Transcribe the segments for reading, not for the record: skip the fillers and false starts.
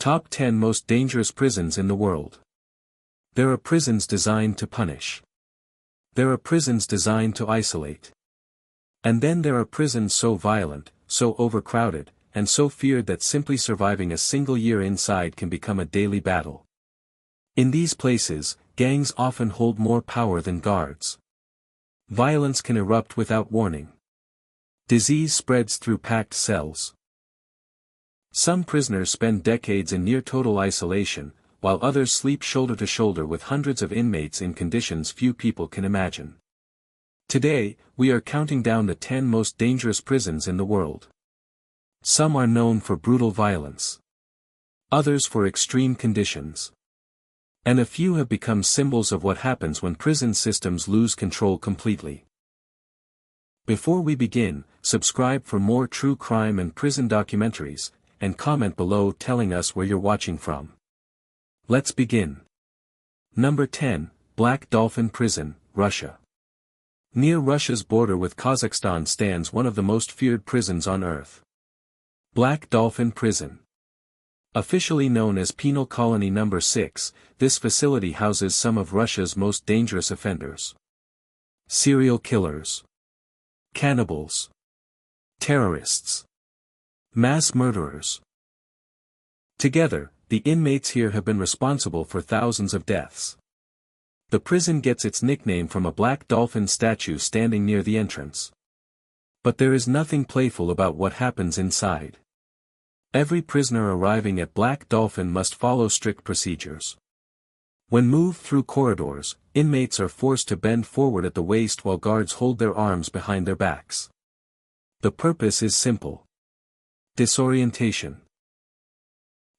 Top 10 Most Dangerous Prisons in the World. There are prisons designed to punish. There are prisons designed to isolate. And then there are prisons so violent, so overcrowded, and so feared that simply surviving a single year inside can become a daily battle. In these places, gangs often hold more power than guards. Violence can erupt without warning. Disease spreads through packed cells. Some prisoners spend decades in near-total isolation, while others sleep shoulder to shoulder with hundreds of inmates in conditions few people can imagine. Today, we are counting down the 10 most dangerous prisons in the world. Some are known for brutal violence. Others for extreme conditions. And a few have become symbols of what happens when prison systems lose control completely. Before we begin, subscribe for more true crime and prison documentaries, and comment below telling us where you're watching from. Let's begin. Number 10, Black Dolphin Prison, Russia. Near Russia's border with Kazakhstan stands one of the most feared prisons on earth. Black Dolphin Prison. Officially known as Penal Colony No. 6, this facility houses some of Russia's most dangerous offenders. Serial killers. Cannibals. Terrorists. Mass murderers. Together, the inmates here have been responsible for thousands of deaths. The prison gets its nickname from a black dolphin statue standing near the entrance. But there is nothing playful about what happens inside. Every prisoner arriving at Black Dolphin must follow strict procedures. When moved through corridors, inmates are forced to bend forward at the waist while guards hold their arms behind their backs. The purpose is simple. Disorientation.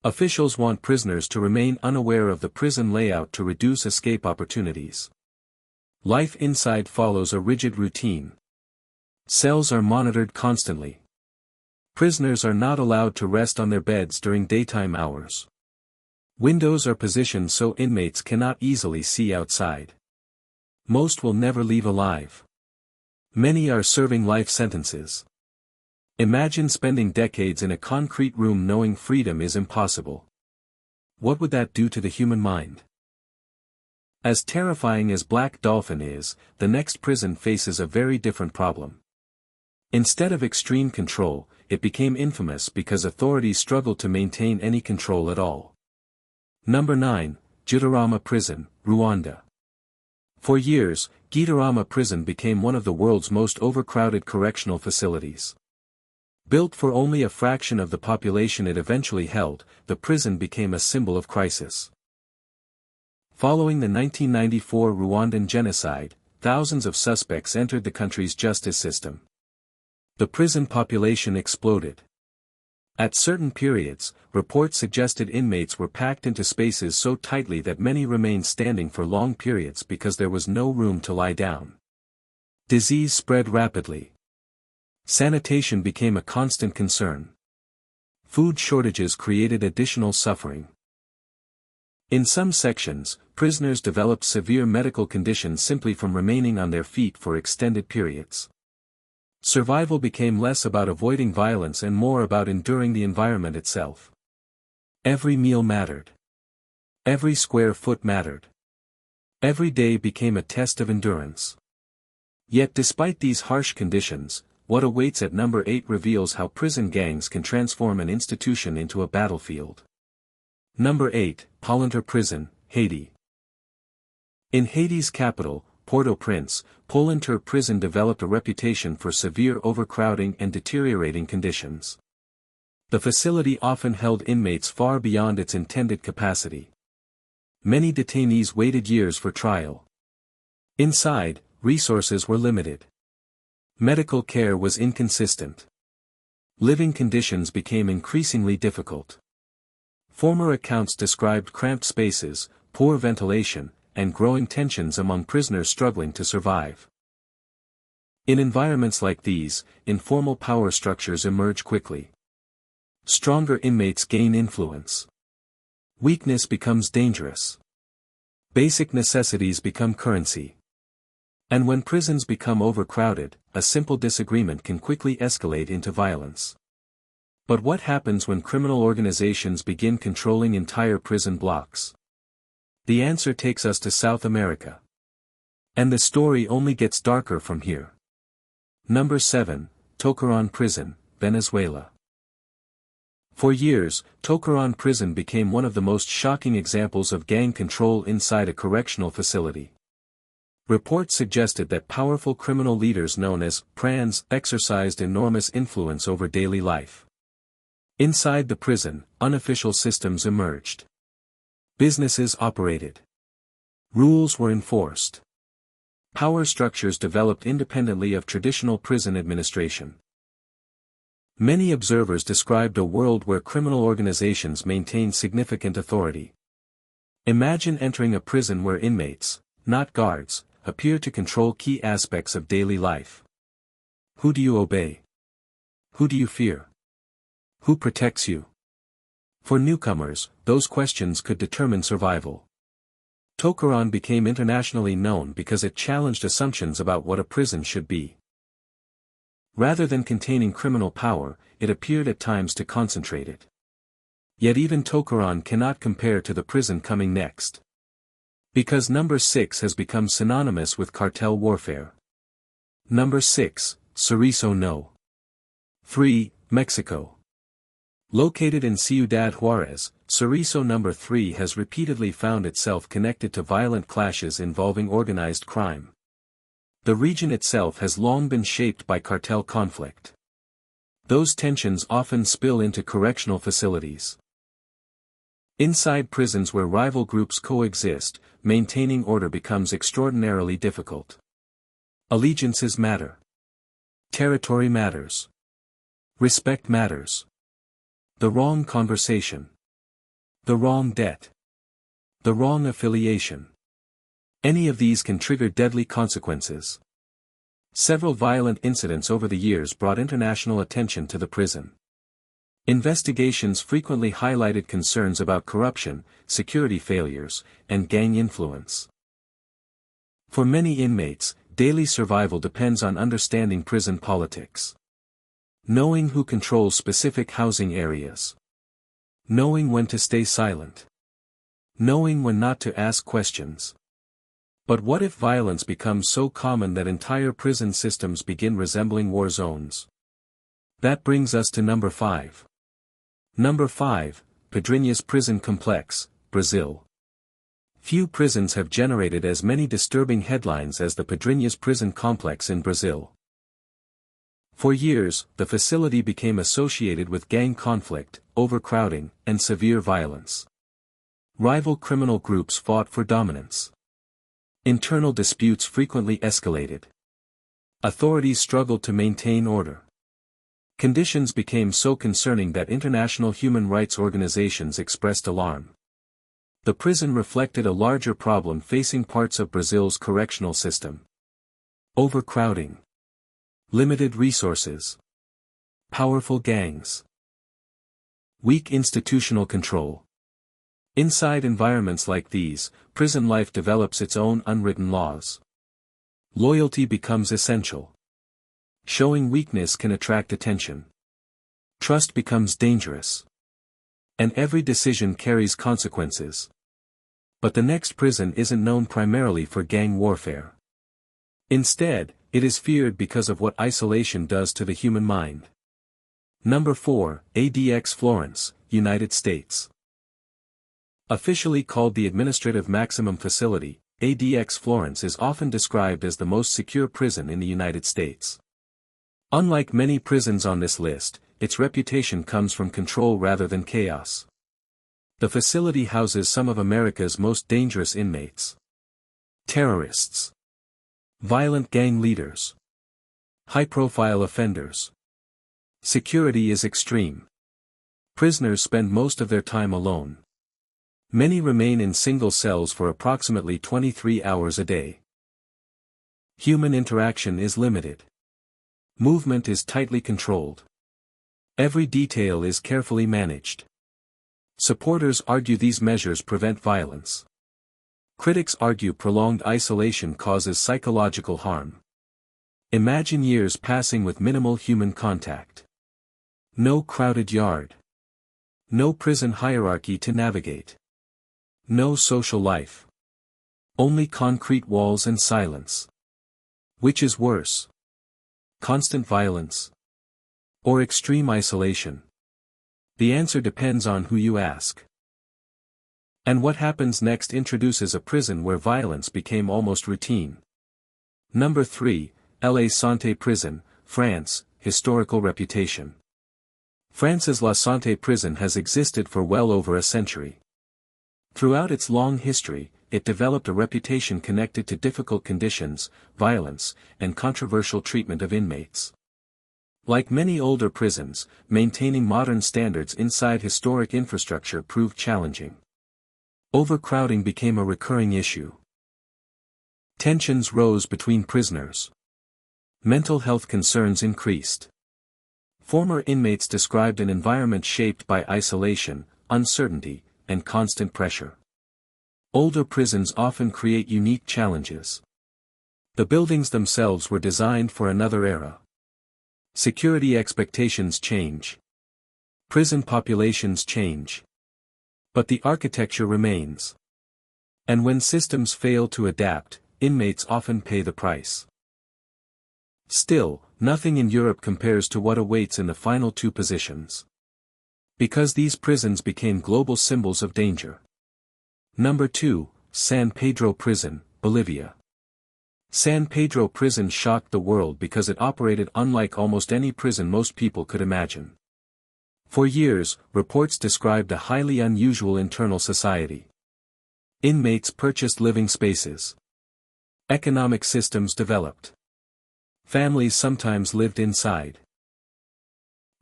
Officials want prisoners to remain unaware of the prison layout to reduce escape opportunities. Life inside follows a rigid routine. Cells are monitored constantly. Prisoners are not allowed to rest on their beds during daytime hours. Windows are positioned so inmates cannot easily see outside. Most will never leave alive. Many are serving life sentences. Imagine spending decades in a concrete room knowing freedom is impossible. What would that do to the human mind? As terrifying as Black Dolphin is, the next prison faces a very different problem. Instead of extreme control, it became infamous because authorities struggled to maintain any control at all. Number 9, Gitarama Prison, Rwanda. For years, Gitarama Prison became one of the world's most overcrowded correctional facilities. Built for only a fraction of the population it eventually held, the prison became a symbol of crisis. Following the 1994 Rwandan genocide, thousands of suspects entered the country's justice system. The prison population exploded. At certain periods, reports suggested inmates were packed into spaces so tightly that many remained standing for long periods because there was no room to lie down. Disease spread rapidly. Sanitation became a constant concern. Food shortages created additional suffering. In some sections, prisoners developed severe medical conditions simply from remaining on their feet for extended periods. Survival became less about avoiding violence and more about enduring the environment itself. Every meal mattered. Every square foot mattered. Every day became a test of endurance. Yet despite these harsh conditions, what awaits at number 8 reveals how prison gangs can transform an institution into a battlefield. Number 8, Polinter Prison, Haiti. In Haiti's capital, Port-au-Prince, Polinter Prison developed a reputation for severe overcrowding and deteriorating conditions. The facility often held inmates far beyond its intended capacity. Many detainees waited years for trial. Inside, resources were limited. Medical care was inconsistent. Living conditions became increasingly difficult. Former accounts described cramped spaces, poor ventilation, and growing tensions among prisoners struggling to survive. In environments like these, informal power structures emerge quickly. Stronger inmates gain influence. Weakness becomes dangerous. Basic necessities become currency. And when prisons become overcrowded, a simple disagreement can quickly escalate into violence. But what happens when criminal organizations begin controlling entire prison blocks? The answer takes us to South America. And the story only gets darker from here. Number 7, Tocaron Prison, Venezuela. For years, Tocaron Prison became one of the most shocking examples of gang control inside a correctional facility. Reports suggested that powerful criminal leaders known as prans exercised enormous influence over daily life. Inside the prison, unofficial systems emerged. Businesses operated. Rules were enforced. Power structures developed independently of traditional prison administration. Many observers described a world where criminal organizations maintained significant authority. Imagine entering a prison where inmates, not guards, appear to control key aspects of daily life. Who do you obey? Who do you fear? Who protects you? For newcomers, those questions could determine survival. Tocaron became internationally known because it challenged assumptions about what a prison should be. Rather than containing criminal power, it appeared at times to concentrate it. Yet even Tocaron cannot compare to the prison coming next. Because number 6 has become synonymous with cartel warfare. Number 6, Cerrizo No. 3, Mexico. Located in Ciudad Juarez, Cerrizo No. 3 has repeatedly found itself connected to violent clashes involving organized crime. The region itself has long been shaped by cartel conflict. Those tensions often spill into correctional facilities. Inside prisons where rival groups coexist, maintaining order becomes extraordinarily difficult. Allegiances matter. Territory matters. Respect matters. The wrong conversation. The wrong debt. The wrong affiliation. Any of these can trigger deadly consequences. Several violent incidents over the years brought international attention to the prison. Investigations frequently highlighted concerns about corruption, security failures, and gang influence. For many inmates, daily survival depends on understanding prison politics. Knowing who controls specific housing areas. Knowing when to stay silent. Knowing when not to ask questions. But what if violence becomes so common that entire prison systems begin resembling war zones? That brings us to number 5. Number 5, Pedrinhas Prison Complex, Brazil. Few prisons have generated as many disturbing headlines as the Pedrinhas Prison Complex in Brazil. For years, the facility became associated with gang conflict, overcrowding, and severe violence. Rival criminal groups fought for dominance. Internal disputes frequently escalated. Authorities struggled to maintain order. Conditions became so concerning that international human rights organizations expressed alarm. The prison reflected a larger problem facing parts of Brazil's correctional system. Overcrowding. Limited resources. Powerful gangs. Weak institutional control. Inside environments like these, prison life develops its own unwritten laws. Loyalty becomes essential. Showing weakness can attract attention. Trust becomes dangerous. And every decision carries consequences. But the next prison isn't known primarily for gang warfare. Instead, it is feared because of what isolation does to the human mind. Number 4, ADX Florence, United States. Officially called the Administrative Maximum Facility, ADX Florence is often described as the most secure prison in the United States. Unlike many prisons on this list, its reputation comes from control rather than chaos. The facility houses some of America's most dangerous inmates. Terrorists. Violent gang leaders. High-profile offenders. Security is extreme. Prisoners spend most of their time alone. Many remain in single cells for approximately 23 hours a day. Human interaction is limited. Movement is tightly controlled. Every detail is carefully managed. Supporters argue these measures prevent violence. Critics argue prolonged isolation causes psychological harm. Imagine years passing with minimal human contact. No crowded yard. No prison hierarchy to navigate. No social life. Only concrete walls and silence. Which is worse? Constant violence? Or extreme isolation? The answer depends on who you ask. And what happens next introduces a prison where violence became almost routine. Number 3, La Santé Prison, France, historical reputation. France's La Santé prison has existed for well over a century. Throughout its long history, it developed a reputation connected to difficult conditions, violence, and controversial treatment of inmates. Like many older prisons, maintaining modern standards inside historic infrastructure proved challenging. Overcrowding became a recurring issue. Tensions rose between prisoners. Mental health concerns increased. Former inmates described an environment shaped by isolation, uncertainty, and constant pressure. Older prisons often create unique challenges. The buildings themselves were designed for another era. Security expectations change. Prison populations change. But the architecture remains. And when systems fail to adapt, inmates often pay the price. Still, nothing in Europe compares to what awaits in the final two positions. Because these prisons became global symbols of danger. Number 2, San Pedro Prison, Bolivia. San Pedro Prison shocked the world because it operated unlike almost any prison most people could imagine. For years, reports described a highly unusual internal society. Inmates purchased living spaces. Economic systems developed. Families sometimes lived inside.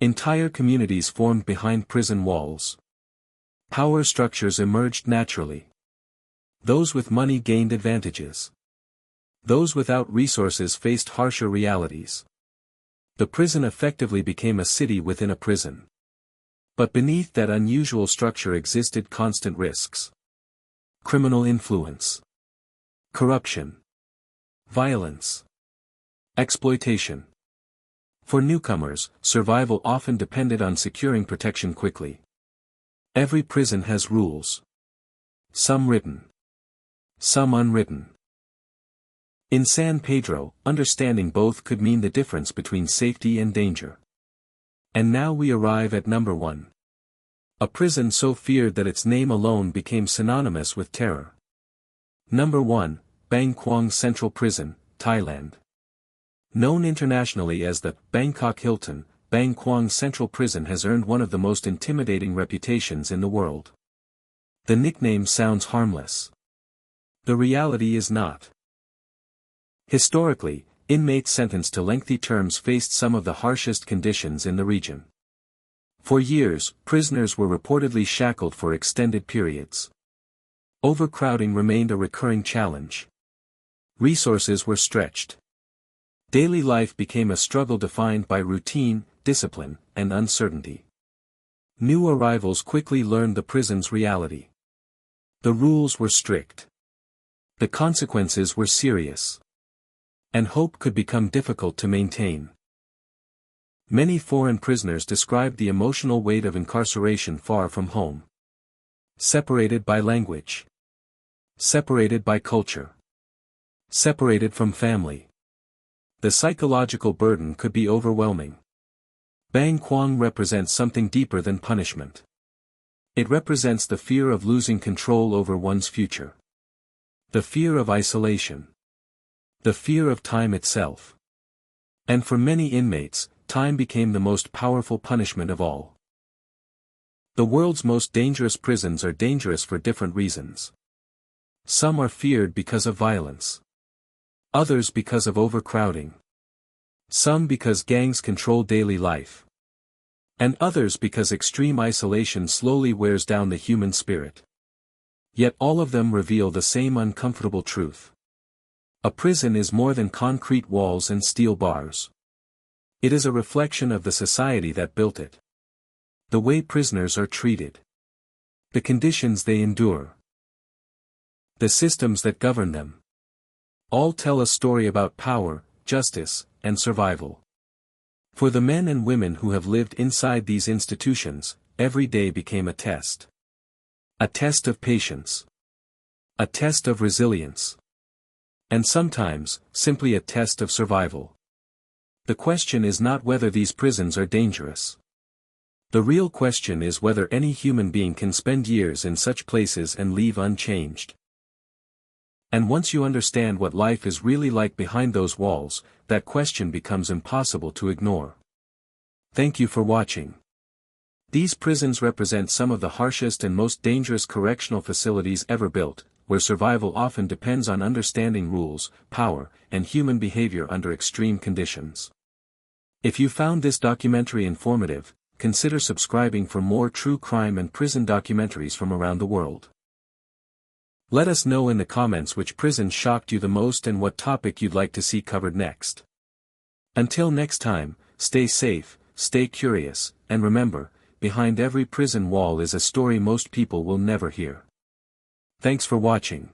Entire communities formed behind prison walls. Power structures emerged naturally. Those with money gained advantages. Those without resources faced harsher realities. The prison effectively became a city within a prison. But beneath that unusual structure existed constant risks. Criminal influence. Corruption. Violence. Exploitation. For newcomers, survival often depended on securing protection quickly. Every prison has rules. Some written. Some unwritten. In San Pedro, understanding both could mean the difference between safety and danger. And now we arrive at number 1. A prison so feared that its name alone became synonymous with terror. Number 1, Bang Kwang Central Prison, Thailand. Known internationally as the Bangkok Hilton, Bang Kwang Central Prison has earned one of the most intimidating reputations in the world. The nickname sounds harmless. The reality is not. Historically, inmates sentenced to lengthy terms faced some of the harshest conditions in the region. For years, prisoners were reportedly shackled for extended periods. Overcrowding remained a recurring challenge. Resources were stretched. Daily life became a struggle defined by routine, discipline, and uncertainty. New arrivals quickly learned the prison's reality. The rules were strict. The consequences were serious. And hope could become difficult to maintain. Many foreign prisoners described the emotional weight of incarceration far from home. Separated by language. Separated by culture. Separated from family. The psychological burden could be overwhelming. Bang Kwang represents something deeper than punishment. It represents the fear of losing control over one's future. The fear of isolation. The fear of time itself. And for many inmates, time became the most powerful punishment of all. The world's most dangerous prisons are dangerous for different reasons. Some are feared because of violence. Others because of overcrowding. Some because gangs control daily life. And others because extreme isolation slowly wears down the human spirit. Yet all of them reveal the same uncomfortable truth. A prison is more than concrete walls and steel bars. It is a reflection of the society that built it. The way prisoners are treated. The conditions they endure. The systems that govern them. All tell a story about power, justice, and survival. For the men and women who have lived inside these institutions, every day became a test. A test of patience. A test of resilience. And sometimes, simply a test of survival. The question is not whether these prisons are dangerous. The real question is whether any human being can spend years in such places and leave unchanged. And once you understand what life is really like behind those walls, that question becomes impossible to ignore. Thank you for watching. These prisons represent some of the harshest and most dangerous correctional facilities ever built, where survival often depends on understanding rules, power, and human behavior under extreme conditions. If you found this documentary informative, consider subscribing for more true crime and prison documentaries from around the world. Let us know in the comments which prison shocked you the most and what topic you'd like to see covered next. Until next time, stay safe, stay curious, and remember, behind every prison wall is a story most people will never hear. Thanks for watching.